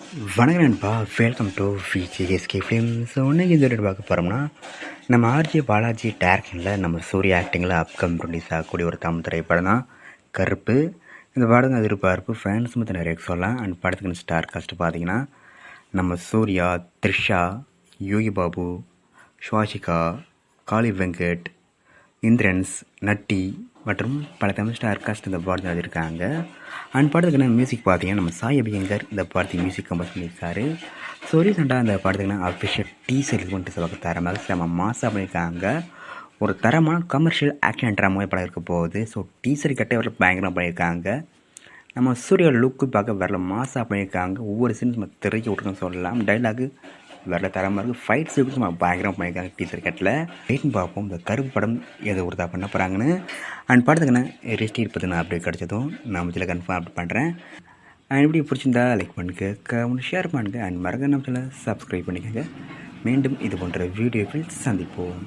வணக்கம் நண்பா, welcome to VJSK films. இன்னைக்கு இந்த வீடியோ பார்க்க போகிறோம்னா, நம்ம ஆர்ஜே பாலாஜி டேரக்ஷனில் நம்ம சூர்யா ஆக்டிங்கில் அப்கம் ரிலீஸ் ஆகக்கூடிய ஒரு தமிழ் திரைப்படம் தான் கருப்பு. இந்த படத்துக்கு எதிர்பார்ப்பு ஃபேன்ஸ் மற்ற நிறைய சொல்லலாம். அண்ட் படத்துக்கு ஸ்டார் காஸ்ட் பார்த்தீங்கன்னா நம்ம சூர்யா, த்ரிஷா, யோகி பாபு, சுவாசிகா, காளி வெங்கட், இந்திரன்ஸ், நட்டி மற்றும் பல தமிழ் ஸ்டார் காஸ்ட் இந்த படத்தில் எழுதியிருக்காங்க. அண்ட் படத்துக்குன்னா மியூசிக் பார்த்தீங்கன்னா நம்ம சாய் அபியங்கர் இந்த படத்துக்கு மியூசிக் கம்போஸ் பண்ணியிருக்காரு. ஸோ ரீசெண்டாக அந்த படத்துக்குன்னா அஃபிஷியல் டீசர் பண்ணிட்டு சொல்ல தரமாக செம்ம மாசாக பண்ணியிருக்காங்க. ஒரு தரமான கமர்ஷியல் ஆக்ஷன் ட்ராமாவே படம் இருக்க போகுது. ஸோ டீசர் கட்டே வரல பயங்கரமாக பண்ணியிருக்காங்க. நம்ம சூர்யா லுக்கு பார்க்க வரல மாசாக பண்ணியிருக்காங்க. ஒவ்வொரு சீன்ஸ் நம்ம திரைக்கி விட்டுருக்கோன்னு சொல்லலாம். டைலாகு வரல தரமாக இருக்குது. ஃபைட் சீக்வன்ஸ் நம்ம பயங்கரமாக பண்ணியிருக்காங்க டீசர் கட்டில். வெயிட்னு பார்ப்போம் இந்த கருப்பு படம் எதை ஒரு தான் பண்ண போகிறாங்கன்னு. அண்ட் படத்துக்குன்னு ரிஸ்டீட் பற்றி நான் அப்டேட் கிடச்சதும் நான் இதில் கன்ஃபார்ம் அப்டேட் பண்ணுறேன். அண்ட் எப்படி பிடிச்சிருந்தா லைக் பண்ணுங்க, ஷேர் பண்ணுங்கள். அண்ட் மறக்க நம்ம சப்ஸ்கிரைப் பண்ணிக்கோங்க. மீண்டும் இது போன்ற வீடியோவில் சந்திப்போம்.